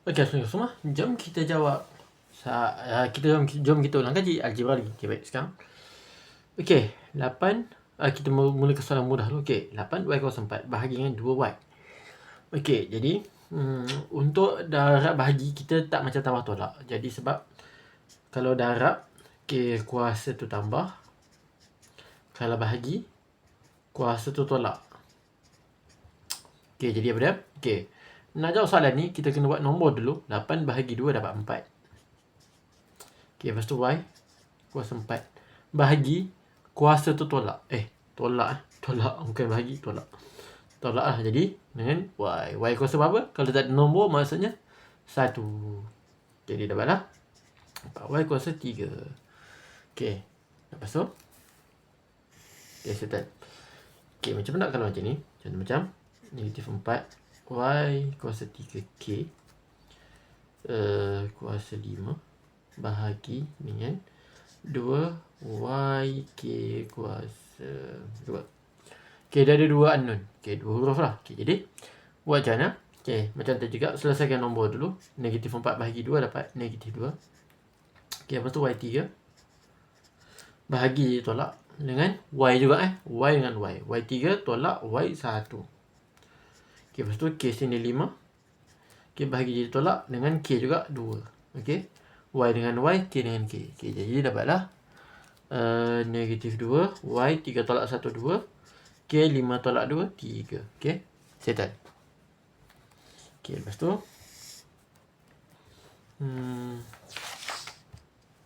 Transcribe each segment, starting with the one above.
Okey, assalamualaikum semua. Jom kita jawab. Jom kita ulang kaji algebra lagi. Okey, baik sekarang. Okey, 8 kita mula ke soalan mudah dulu. Okey, 8 y kuasa 4 bahagi dengan 2y. Okey, jadi untuk darab bahagi kita tak macam tambah tolak. Jadi sebab kalau darab kuasa tu tambah. Kalau bahagi kuasa tu tolak. Okey, jadi apa dia? Okey. Nak jawab soalan ni, kita kena buat nombor dulu. 8 bahagi 2 dapat 4. Okey, lepas tu y kuasa 4. Bahagi kuasa tu tolak. Tolak. Bukan bahagi, tolak. Tolak lah. Jadi, dengan y. Y kuasa berapa? Kalau tak ada nombor, maksudnya 1. Jadi, dapatlah 4y kuasa 3. Okey. Lepas tu, okey, settle. Okey, macam mana kalau macam ni? Contoh macam, negatif 4 y kuasa 3k kuasa 5 bahagi dengan 2yk kuasa 2. Okey, dah ada 2 unknown. Okey, 2 huruf lah. Okey, jadi buat macam mana? Okey, macam tu juga. Selesaikan nombor dulu. Negatif 4 bahagi 2 dapat negatif 2. Okey, lepas tu y3 bahagi tolak dengan y juga y dengan y. Y3 tolak y1. Okey, lepas tu k sini 5. Okey, bahagi jadi tolak dengan k juga 2. Okey. Y dengan y, k dengan k. Okey, jadi dapatlah negatif 2, y 3 tolak 1 2, k 5 tolak 2 3. Okey. Settle. Okey, lepas tu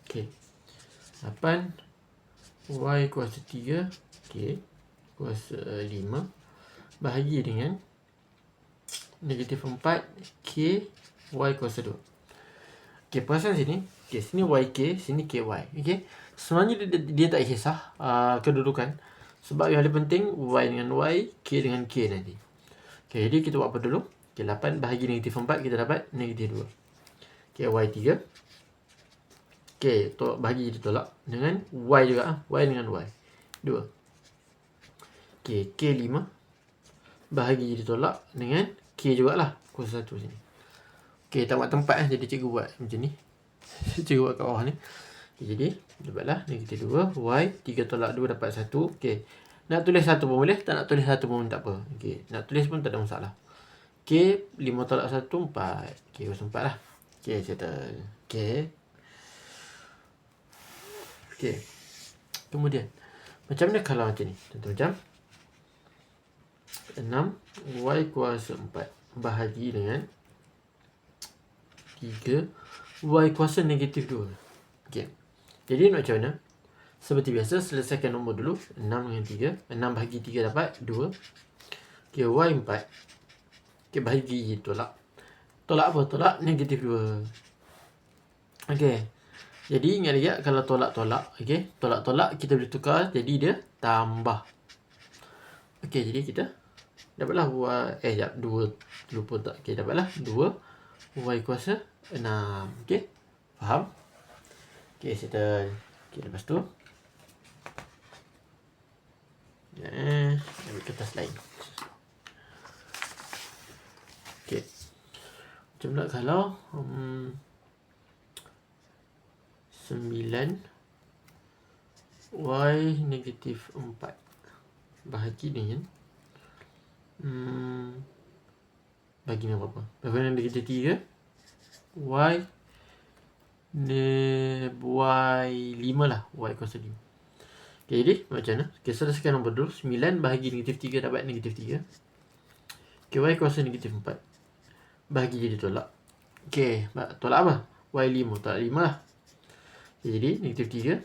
okey. 8 y kuasa 3 k kuasa 5 bahagi dengan negatif 4 k y kuasa 2. Okey, perasan sini. Okey, sini yk, sini ky. Okey. Sebenarnya dia tak kisah kedudukan. Sebab yang paling penting y dengan y, k dengan k nanti. Okey, jadi kita buat apa dulu? Okey, 8 bahagi negatif 4 kita dapat negatif 2. Okey, y3. Okey, bahagi jadi tolak dengan y juga y dengan y. 2. Okey, k 5 bahagi jadi tolak dengan k jugalah kuasa 1 sini. Okey, tak buat tempat jadi cikgu buat macam ni. Cikgu buat kat bawah ni. Okay, jadi dapatlah negatif 2 y 3 tolak 2 dapat 1. Okey. Nak tulis 1 pun boleh, tak nak tulis 1 pun tak apa. Okey, nak tulis pun tak ada masalah. K 5 tolak 1 4. K kuasa 4 lah. Okey, settle. Okey. Okey. Kemudian macam mana kalau macam ni? Contoh macam 6 y kuasa 4 bahagi dengan 3 y kuasa negatif 2. Okey. Jadi nak macam mana? Seperti biasa, selesaikan nombor dulu. 6 dengan 3. 6 bahagi 3 dapat 2. Okey, y 4. Okey, bahagi tolak. Tolak apa? Tolak negatif 2. Okey. Jadi ingat lagi kalau tolak-tolak. Okey, tolak-tolak kita boleh tukar. Jadi dia tambah. Okey, jadi kita dapatlah y. 2 lupa tak. Okey, dapatlah 2 y kuasa 6. Okey, faham? Okey, settle. Okey, lepas tu ambil kertas lain. Okey, macam mana kalau 9 y negatif 4 bahagi dengan bagi dengan apa? Bagi dengan negatif 3 y 5 lah. Y kuasa 5. Okay, jadi macam mana? Okay, selesaikan nombor dulu. 9 bahagi negatif 3 dapat negatif 3. Okay, y kuasa negatif 4 bahagi jadi tolak. Okay, tolak apa? Y 5 tolak 5 lah. Okay, jadi negatif 3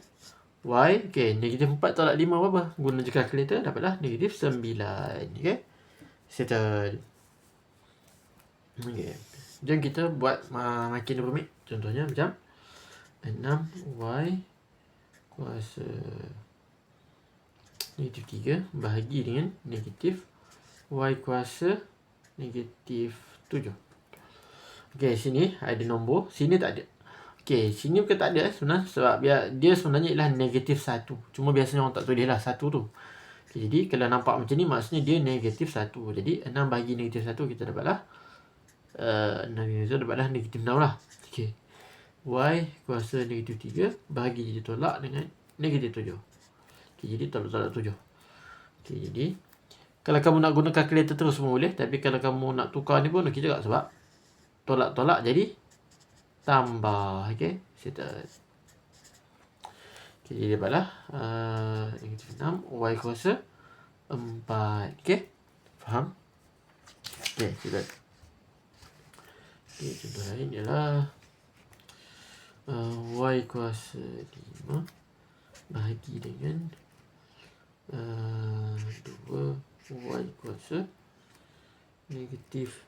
y. Okay, negatif 4 tolak 5 apa? Guna je kalkulator, dapatlah negatif 9. Okay, settle. Okay, jom kita buat makin rumit. Contohnya macam 6y kuasa negatif 3 bahagi dengan negatif y kuasa negatif 7. Okey, sini ada nombor, sini tak ada. Okey, sini bukan tak ada sebenarnya, sebab dia sebenarnya ialah negatif 1. Cuma biasanya orang tak tulis lah 1 tu. Okay, jadi kalau nampak macam ni maksudnya dia negatif 1. Jadi 6 bahagi negatif 1 kita dapatlah 6 dapatlah negatif 6 lah. Okay. Y kuasa negatif 3 bahagi jadi tolak dengan negatif 7. Okay, jadi tolak 7. Okay, jadi kalau kamu nak guna kalkulator terus pun boleh. Tapi kalau kamu nak tukar ni pun okey juga sebab tolak-tolak jadi tambah. Okay, settle. Okay, jadi dapatlah negatif 6 Y kuasa 4. Okay, faham? Okay, settle. Okay, contoh lain ialah Y kuasa 5 bahagi dengan 2 Y kuasa negatif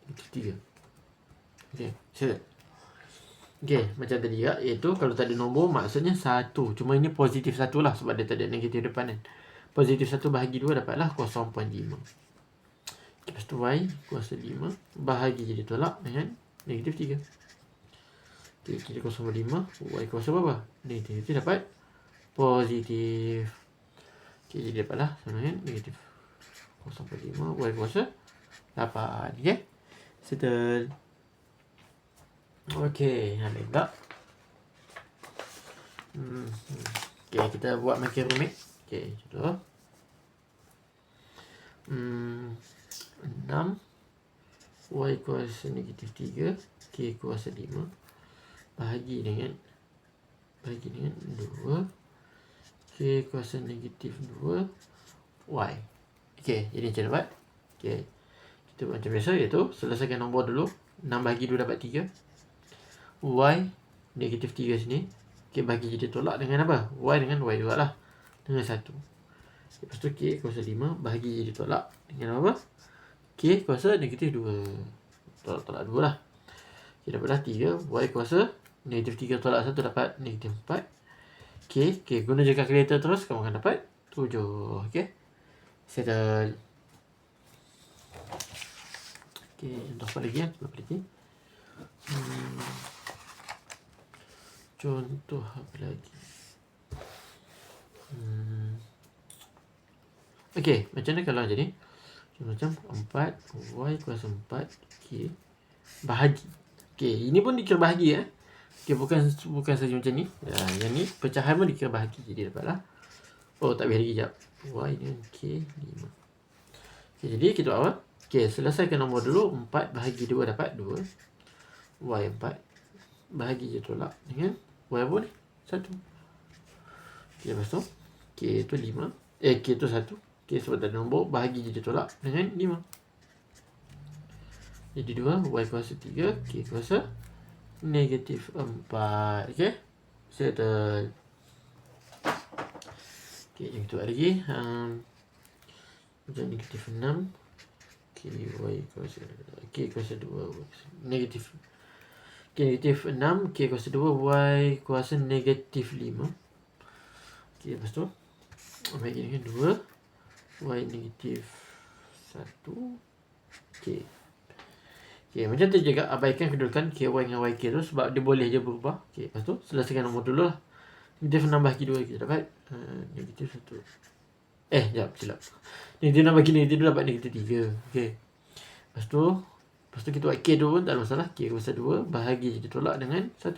3. Okay, sure. Okay, macam tadi juga, iaitu kalau tak ada nombor maksudnya 1. Cuma ini positif 1 lah sebab dia tak ada negatif depan kan. Positif 1 bahagi 2 dapatlah 0.5. Okay, lepas tu Y kuasa 5 bahagi jadi tolak dengan negatif 3. Okay, jadi 0.5 Y kuasa berapa? Negatif, dapat positif. Okay, jadi dapatlah sama dengan negatif 0.5 Y kuasa 8. Okay, settle. Okay, ada tak? Okay, kita buat makin rumit. Okay, contoh 6 Y kuasa negatif 3 K kuasa 5 bahagi dengan 2 K kuasa negatif 2 Y. Okay, jadi macam dapat? Okay, kita buat macam biasa, iaitu selesaikan nombor dulu. 6 bahagi 2 dapat 3 Y negatif 3 sini. Okay, bagi jadi tolak dengan apa? Y dengan Y juga lah, dengan 1. Lepas tu K kuasa 5 bahagi jadi tolak dengan apa? K kuasa negatif 2. Tolak 2 lah. Okay, dapatlah 3 Y kuasa negatif 3 tolak 1 dapat negatif 4. K guna je kalkulator terus, kamu akan dapat 7. Okay, settle. Okay, contoh apa lagi ya? Contoh apa lagi? Okay, macam mana kalau jadi macam 4 Y kuasa 4 K bahagi. Okay, ini pun dikira bahagi ya. Okay, bukan saja macam ni. Yang ni pecahan pun dikira bahagi. Jadi dapatlah, oh tak boleh lagi, sekejap. Y dengan K 5. Okay, jadi kita buat apa? Okay, selesaikan nombor dulu. 4 bahagi 2 dapat 2 Y 4 bahagi je tolak dengan Y apa ni? 1. Okay, lepas tu K tu 5 K tu 1. Okay, sebab tak ada nombor, bahagi je tolak dengan 5. Jadi 2 Y kuasa 3 K kuasa negatif 4. Okay, settle. Okay, jom kita buat lagi. Macam negatif 6 K Y kuasa K kuasa 2 negatif. Okay, negatif 6 K kuasa 2 Y kuasa negatif 5. Okay, lepas tu bagi dengan 2 Y negatif 1 K. Okay, macam tu juga abaikan kedudukan KY dengan YK tu sebab dia boleh je berubah. Okay, lepas tu selesaikan nombor dulu lah. Negatif 6 bagi 2 kita dapat negatif 1. Sekejap, silap. Negatif 6 bagi negatif 2 dapat negatif 3. Okay, lepas tu kita buat K tu pun tak ada masalah. K kuasa 2 bahagi je tolak dengan 1.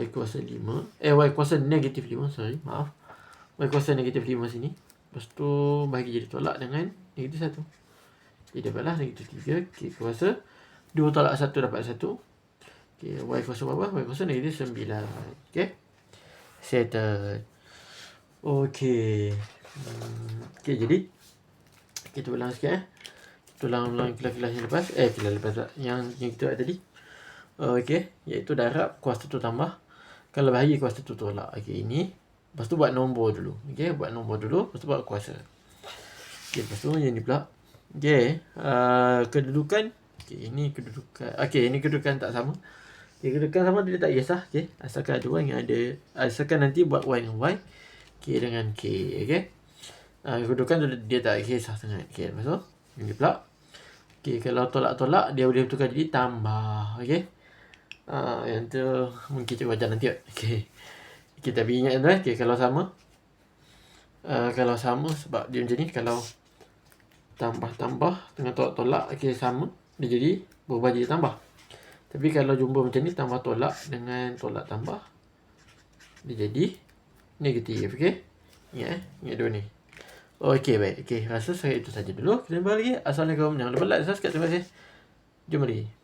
Y kuasa 5 Y kuasa negatif 5, sorry, maaf. Y kuasa negatif 5 sini. Lepas tu bahagi je tolak dengan negatif 1. Jadi dapatlah negatif 3 K kuasa 2 tolak 1 dapat 1. Okay, Y kuasa berapa? Y kuasa negatif 9. Okay, settle. Okay. Okay, jadi kita ulang sikit Kita ulang kelas yang lepas. Kelas lepas tak, yang kita buat tadi. Okay, iaitu darab kuasa 1 tambah. Kalau bahagi kuasa 1 tolak. Okay, ini. Lepas tu buat nombor dulu. Okay, buat nombor dulu. Lepas tu buat kuasa. Okay, lepas tu yang ni pula. Okay, kedudukan. Okay, ini kedudukan. Okay, ini kedudukan tak sama. Okay, kedudukan sama dia tak kisah. Okay, asalkan ada Y yang ada. Asalkan nanti buat Y dengan Y. K dengan K. Okay, kedudukan tu dia tak kisah sangat. Okay, lepas tu ini pula. Okay, kalau tolak-tolak dia boleh bertukar jadi tambah. Okay, yang tu mungkin cikgu ajar nanti. Okay, kita ingat tu. Okay, kalau sama sebab dia macam ni. tambah tengah tolak, okey sama, dia jadi berubah jadi tambah. Tapi kalau jumpa macam ni, tambah tolak dengan tolak tambah, dia jadi negatif. Okey, ingat dua ni. Okey, baik. Okey, rasa saya itu saja dulu. Kita jumpa lagi. Assalamualaikum. Jangan lupa like, subscribe. Terima kasih. Jumpa lagi.